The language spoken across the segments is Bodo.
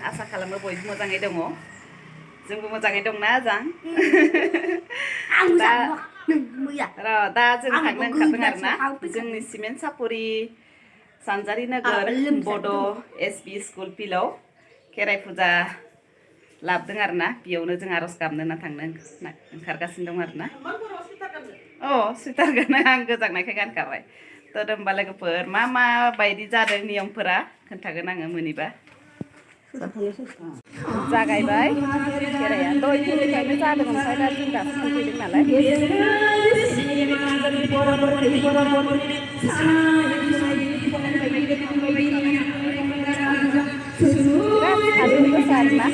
आसा खालामो बयबो मोजाङै दङ जोंबो मोजाङै दंना जां दा जों थांनो ओंखारदों आरोना जोंनि सिमेन्ट सापरि सानजारि नोगोर बड' एसपि स्कुल फिल्डआव खेराइ फुजा लाबोदों आरोना बेयावनो जों आर'ज गाबनो होनना थांनो ओंखारगासिनो दं आरोना अ सुइटार गानो आं गोजांनायखाय गानखाबाय थ' होमबा लोगोफोर मा बायदि जादों नियमफोरा खोन्थागोन आङो मोनैबा जागायबाय खेराइया दहाय फुंनिफ्रायनो जादों ओमफ्राय दा जों दासो मोनफैदों नालाय बिराद सान्दुं गोसा आरोना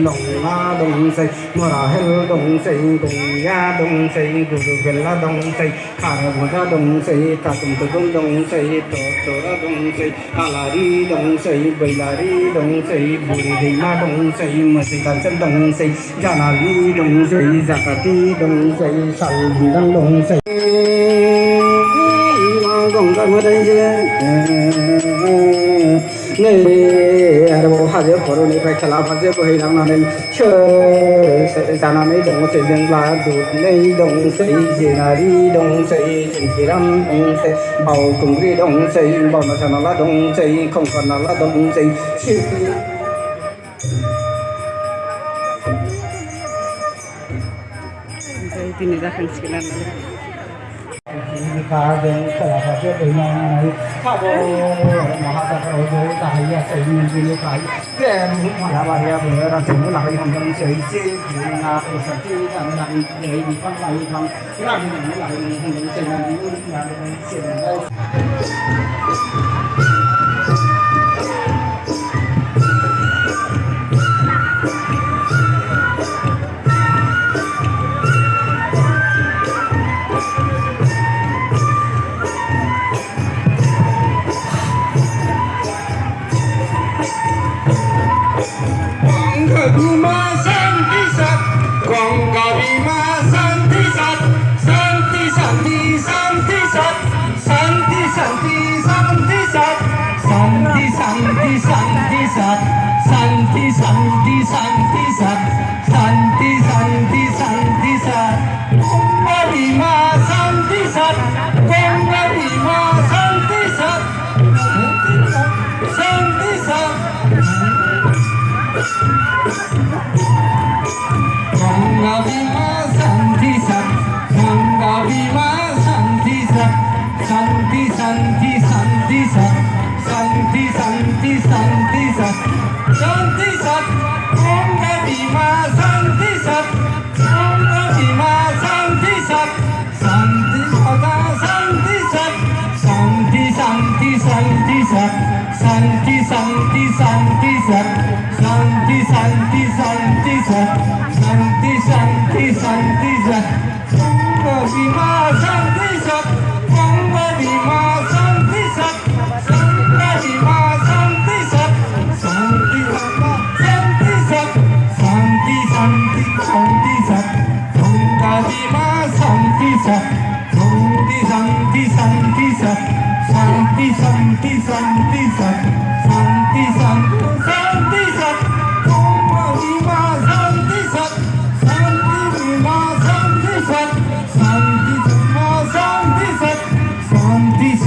lòng la đông say mora hel đông say đông ya đông say du vela đông say khara buda đông say ta tum đông say to đông say alari đông say bailari đông say buri deima đông say masi dansan đông say janali đông say zakati đông say sal bidang đông say gong ga madai 네, 여러분 하제 거론이 백hal아 하제 보이랑나는 자나네 동세 정라 두네 동세 제나리 동세 진기람 동세 바오 궁리 동세 바나샤나라 동세 콩카나라 동세 ini zakhangsilan 가든 살아가서 되는 하고 마하다가 오고 다이야 세는 길에 가이 그래 말아봐야 뭐라 좀 나가이 한번 세이지 나 우선지 당당 내이 방가이 방 라는 라는 한번 세는 이유는 나는 세는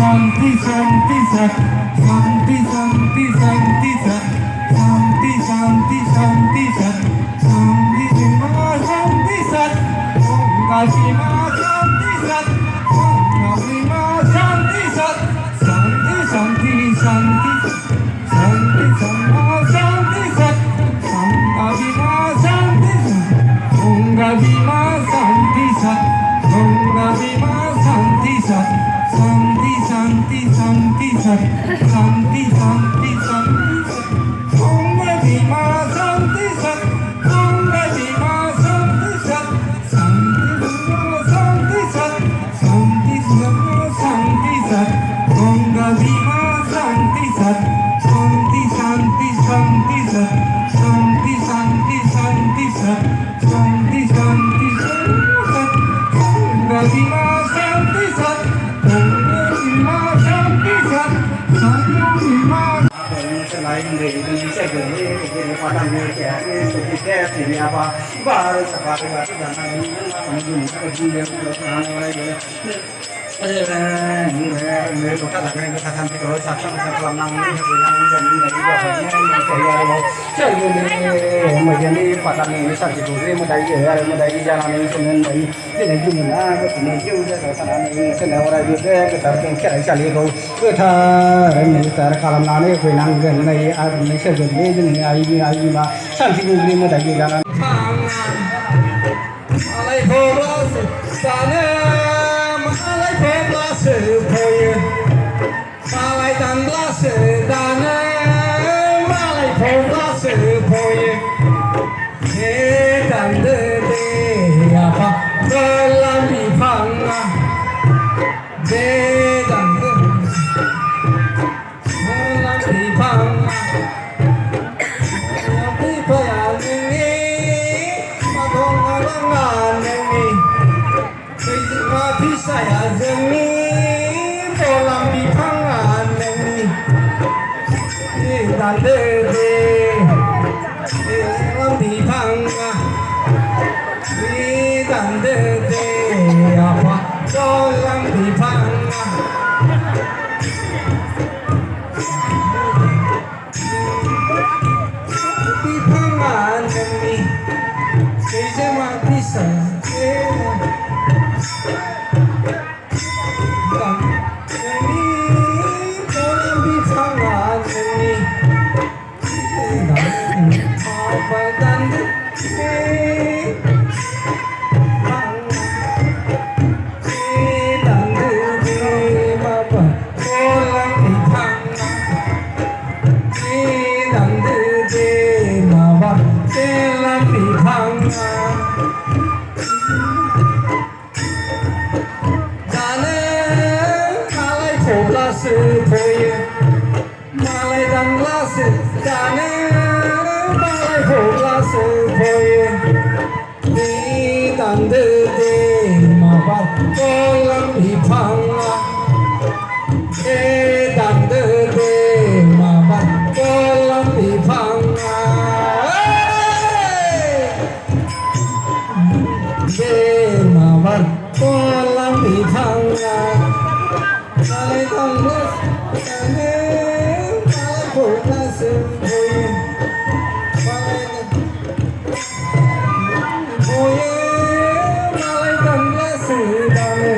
Santi sat Santi Santi Santi Sat Om Dima Santi Sat Om Dima Santi Sat Santi Santi Sat Santi Santi Sat Om Dima Santi Sat Santi Santi Santi Sat Santi Santi Santi Sat Santi Santi Sat Om Dima Santi Sat Om Dima Santi Sat Santi Dima selain dari Indonesia jadi pada Indonesia itu kita ini apa baru sekali baru dan ini pengunjung kerja yang mulai मेरे छोटा लगने के साथ हम तो साथ में कलम नाम नहीं है जमीन नहीं है चाहिए मुझे नहीं पता नहीं सर जी दूसरे मुदाई जाना नहीं सुनने नहीं ये जो मुना को नहीं क्यों जैसा सारा नहीं सुनने वाला जो है कि तार के क्या चलिए को था नहीं तार कलम नाने कोई नाम नहीं आज नहीं से जो नहीं आई ना शांति दूसरे मुदाई जाना alai phoblas sana alai phoblas phoye alai tanblas dana alai phoblas phoye he dan de apa dalam bifang de dan de dalam bifang saya zemi dalam bipangan ini dan dede dalam bipangan ini dan dede apa dalam bipangan bipangan ini saya mati saya Malay dan lase dane malay phoblas phoye ni dan de ma ba kolam bifanga e dan de ma ba kolam bifanga de ma ba kolam bifanga malay dan lase dane phoblas phoye malay dan lase dane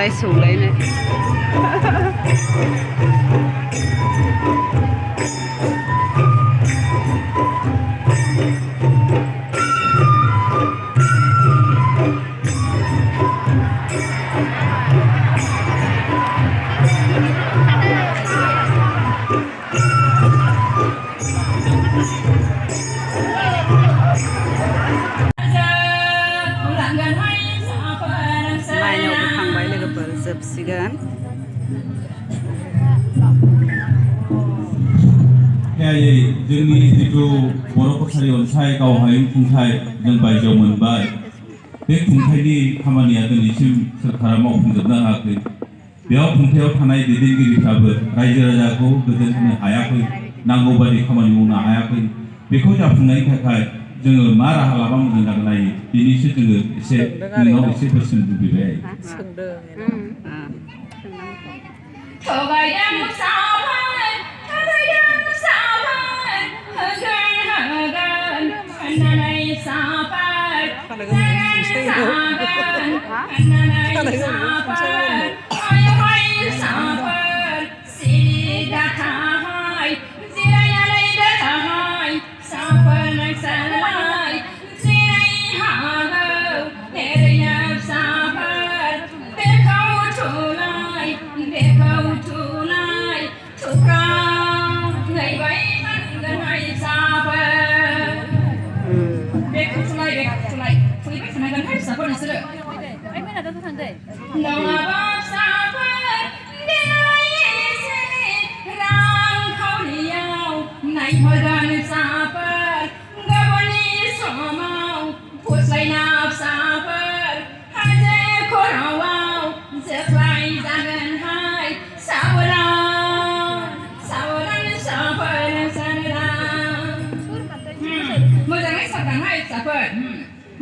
माइ सौलायनाय माइनावबो थांबाय लोगोफोर जोबसिगोन जोंनि जिथु बर' कसारि अनसाय गाव हायुं खुंथाय जों बायजोआव मोनबाय बे खुंथायनि खामानिया दिनैसिम सोरखारा मावफुंजोबनो हायाखै बेयाव खुंथायाव थानाय दैदेनगिरिफ्राबो रायजो राजाखौ गोजोन होनो हायाखै नांगौ बायदि खामानि मावनो हायाखै बेखौ जाफुंनायनि थाखाय जोङो मा राहा लाबा मोजां जागोन नायो बेनिसो जोङो एसे नोंनाव एसे बोसोन लुबैबाय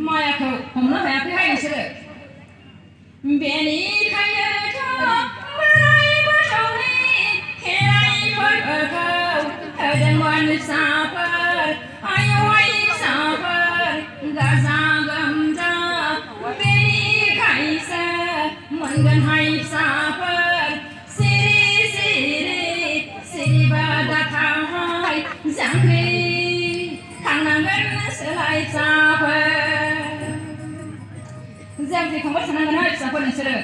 मायाखौ हमनो हायाखैहाय नोंसोरो बेनिखायनोथ' बोराय बाथौनि खेराइ फोरबोखौ होदोंमोन फिसाफोर आयौ आइ फिसाफोर गाजा गोमजा बेनिखायसो मोनगोनहाय फिसाफोर सिरि सिरि सिरिबा दाथाहाय जांख्रि थांनांगोन सोलाय फिसाफोर जांख्रि थांबाय थानांगोनहाय फिसाफोर नोंसोरो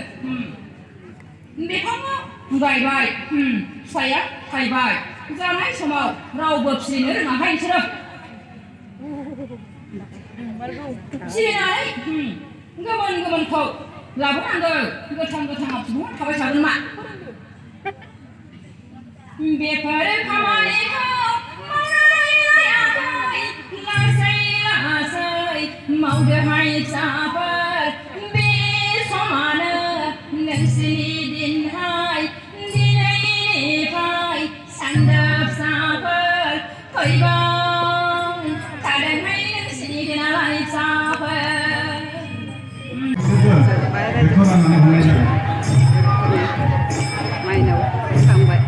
बिफाङा गायबाय फिथाइया थायबाय जानाय समाव रावबो फिरिनो रोङाहाय नोंसोरो फिरिनानै गोमोन गोमोनखौ लाबोनांगौ गोथां गोथाङाव फिरिनो थाबाय थागोन मा बेफोर खामानिखौ मावनानै लायाखै लासै लासै मावदोहाय फिसाफोर बे समानो नोंसिनि दिनहाय दिनैनिफ्राय सानदो फिसाफोर फैबाय थादोंहाय नोंसिनि दिनालाय फिसाफोर माइनाव थांबाय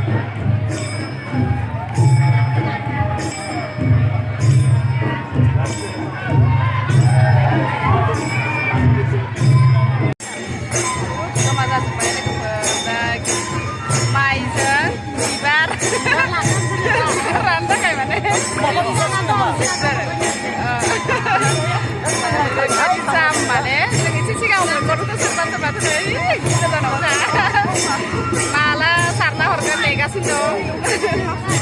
जमा जाजोब्बाय लोगोफोर माइजों बिबार राननो थाखाय माने जाम माने जों एसे सिगाङाव मोनबोथ' सोरबा सोरबा गोजानाव माला सारना हरगोन नेगासिनो दं